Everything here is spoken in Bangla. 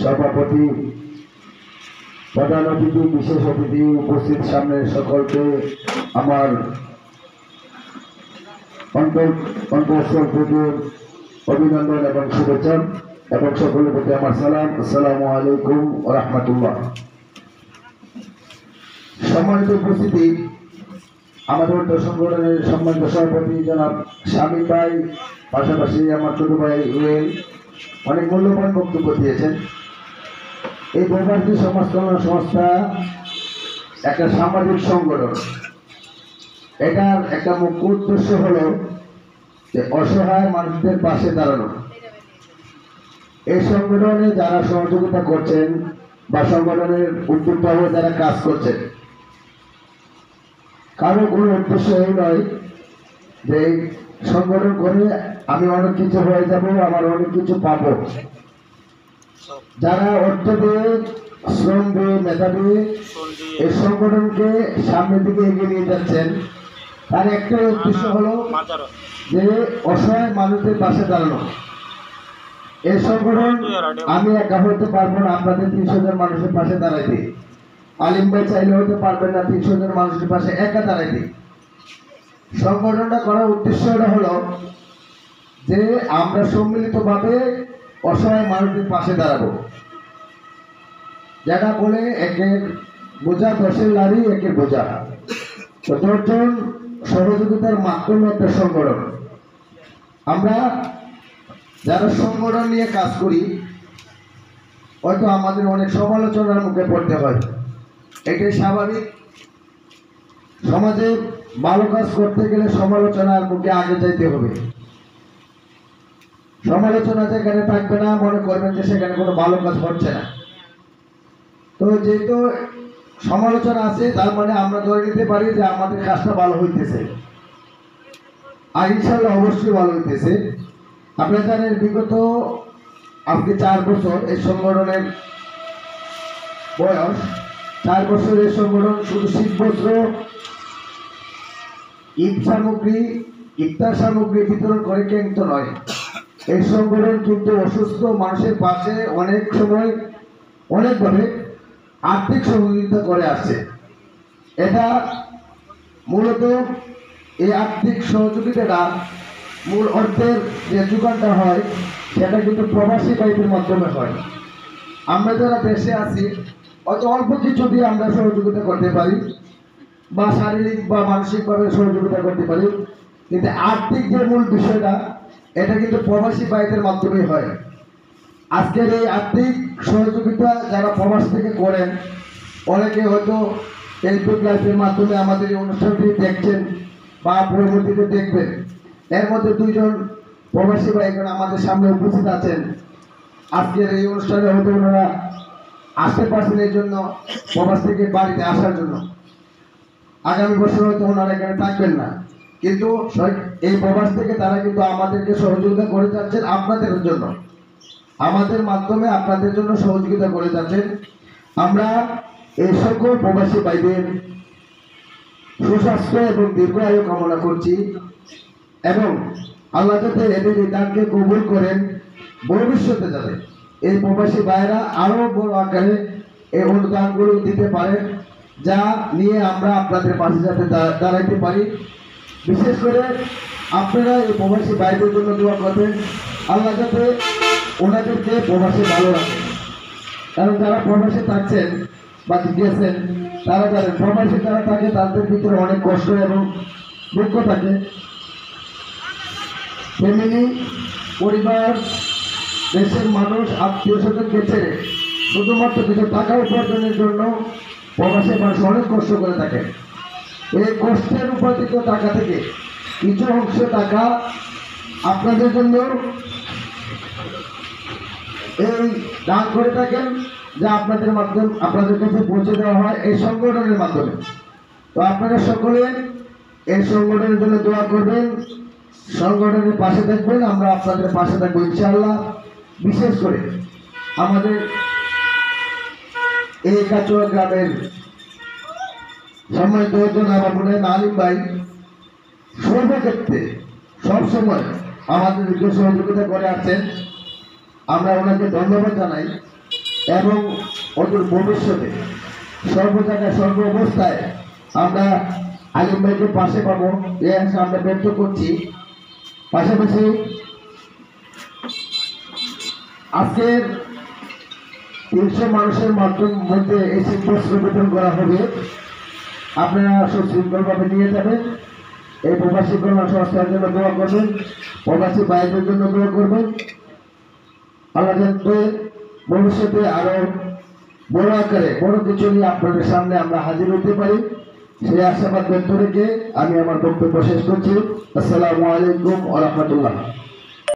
সভাপতি, প্রধান অতিথি, বিশেষ অতিথি, উপস্থিত সামনের সকলকে আমার অন্তঃস্থল থেকে অভিনন্দন এবং শুভেচ্ছা এবং সকলের প্রতি আমার সালাম। আসসালামু আলাইকুম ওয়া রাহমাতুল্লাহ। সম্মানিত উপস্থিতি, আমাদের সংগঠনের সম্মানিত সভাপতি জনাব শামীম ভাই, পাশাপাশি আমার ছোট ভাই রুয়েল অনেক মূল্যবান বক্তব্য দিয়েছেন। এই প্রবাসী সমাজ কল্যাণ সংস্থা একটা সামাজিক সংগঠন। এটার একটা মুখ্য উদ্দেশ্য হলো যে অসহায় মানুষদের পাশে দাঁড়ানো। এই সংগঠনে যারা সহযোগিতা করছেন বা সংগঠনের উদ্যোক্তা হয়ে যারা কাজ করছেন, কারো কোনো উদ্দেশ্য এই নয় যে সংগঠন করে আমি অনেক কিছু হয়ে যাব, আমার অনেক কিছু পাবো। যারা অর্থ দিয়ে, শ্রম দিয়ে, মেধা দিয়ে এই সংগঠনকে সামনের দিকে এগিয়ে নিয়ে যাচ্ছেন, তার একটা উদ্দেশ্য হলো যে অসহায় মানুষদের পাশে দাঁড়ানো। এই সংগঠন আমি একা হতে পারবো না আপনাদের ৩০০ জন মানুষের পাশে দাঁড়াইতে। আলিম ভাই চাইলে হতে পারবেন না ৩০০ জন মানুষের পাশে একা দাঁড়াইতে। সংগঠনটা করার উদ্দেশ্যটা হলো যে আমরা সম্মিলিতভাবে অসহায় মানুষদের পাশে দাঁড়াবো। যারা বলে একের বোঝা ১০-এর লারি, একের বোঝা। তো ১০ জন সহযোগিতার মাধ্যমে একটা সংগঠন। আমরা যারা সংগঠন নিয়ে কাজ করি হয়তো আমাদের অনেক সমালোচনার মুখে পড়তে হয়, এটাই স্বাভাবিক। সমাজে ভালো কাজ করতে গেলে সমালোচনার মুখে আগে যাইতে হবে। সমালোচনা যেখানে থাকবে না মনে করবেন যে সেখানে কোনো ভালো কাজ হচ্ছে না। তো যেহেতু সমালোচনা আছে তার মানে আমরা ধরে নিতে পারি যে আমাদের কাজটা ভালো হইতেছে, আর ইনশাআল্লাহ অবশ্যই ভালো হইতেছে। আপনারা জানেন বিগত আজকে ৪ বছর এই সংগঠনের বয়স। ৪ বছর এই সংগঠন শুধু শীতবস্ত্র, ঈদ সামগ্রী, ইফতার সামগ্রী বিতরণ করে কিন্তু নয়, এই সংগঠন কিন্তু অসুস্থ মানুষের পাশে অনেক সময় অনেকভাবে আর্থিক সহযোগিতা করে আসছে। এটা মূলত এই আর্থিক সহযোগিতাটা মূল অর্থের যে যোগানটা হয় সেটা কিন্তু প্রবাসী ভাইদের মাধ্যমে হয়। আমরা যারা দেশে আছি অত অল্প কিছু দিয়ে আমরা সহযোগিতা করতে পারি বা শারীরিক বা মানসিকভাবে সহযোগিতা করতে পারি, কিন্তু আর্থিক যে মূল বিষয়টা এটা কিন্তু প্রবাসী ভাইদের মাধ্যমেই হয়। আজকের এই আর্থিক সহযোগিতা যারা প্রবাস থেকে করেন অনেকে হয়তো ফেসবুক লাইভের মাধ্যমে আমাদের এই অনুষ্ঠানটি দেখছেন বা পরবর্তীতে দেখবেন। এর মধ্যে ২ জন প্রবাসী ভাই এখানে আমাদের সামনে উপস্থিত আছেন। আজকের এই অনুষ্ঠানে হয়তো ওনারা আসতে পারছেন এই জন্য প্রবাস থেকে বাড়িতে আসার জন্য। আগামী বছর হয়তো ওনারা এখানে থাকবেন না, কিন্তু এই প্রবাস থেকে তারা কিন্তু আমাদেরকে সহযোগিতা করে যাচ্ছেন আপনাদের জন্য, আমাদের মাধ্যমে আপনাদের জন্য সহযোগিতা করে যাচ্ছেন। আমরা এই সকল প্রবাসী ভাইদের সুস্বাস্থ্য এবং দীর্ঘায়ু কামনা করছি এবং আল্লাহ যাতে এদের এই দানকে কবুল করেন। ভবিষ্যতে যাতে এই প্রবাসী ভাইয়েরা আরো বড় আকারে এই অনুদানগুলো দিতে পারেন, যা নিয়ে আমরা আপনাদের পাশে যাতে দাঁড়াইতে পারি। বিশেষ করে আপনারা এই প্রবাসী ভাইদের জন্য দোয়া করবেন, আল্লাহ যাতে ওনাদেরকে প্রবাসে ভালো রাখে। কারণ যারা প্রবাসে থাকছেন বা গিয়েছেন তারা জানেন প্রবাসে যারা থাকে তাদের ভিতরে অনেক কষ্ট এবং দুঃখ থাকে। ফ্যামিলি, পরিবার, দেশের মানুষ, আত্মীয় স্বজনকে ছেড়ে শুধুমাত্র কিছু টাকা উপার্জনের জন্য প্রবাসী মানুষ অনেক কষ্ট করে থাকে। এই কষ্টের উপার্জিত টাকা থেকে কিছু অংশ টাকা আপনাদের জন্য এই দান করে থাকেন, যা আপনাদের মাধ্যমে আপনাদের কাছে পৌঁছে দেওয়া হয় এই সংগঠনের মাধ্যমে। তো আপনারা সকলে এই সংগঠনের জন্য দোয়া করবেন, সংগঠনের পাশে থাকবেন, আমরা আপনাদের পাশে থাকবো ইনশাআল্লাহ। বিশেষ করে আমাদের এই কাচুয়া গ্রামের সম্মানিত জনাব আলিম ভাই সর্বক্ষেত্রে সবসময় আমাদেরকে সহযোগিতা করে আসছেন। আমরা ওনাকে ধন্যবাদ জানাই। এবং অদূর ভবিষ্যতে সর্ব জায়গায় সর্ব অবস্থায় আমরা আলিম ভাইকে পাশে পাবো এই আশা আমরা ব্যক্ত করছি। পাশাপাশি আজকের 300 মানুষের মধ্যে এই শীতবস্ত্র বিতরণ করা হবে। আপনারা সুশৃঙ্খলভাবে নিয়ে যাবেন। এই প্রবাসী কল্যাণ সংস্থার জন্য দোয়া করবেন, প্রবাসী ভাইদের জন্য দোয়া করবেন। আল্লাহ যাতে ভবিষ্যতে আরো বড় আকারে বড় কিছু নিয়ে আপনাদের সামনে আমরা হাজির হতে পারি, সেই আশাবাদ ব্যক্ত রেখে আমি আমার বক্তব্য শেষ করছি। আসসালামু আলাইকুম ওয়া রাহমাতুল্লাহ।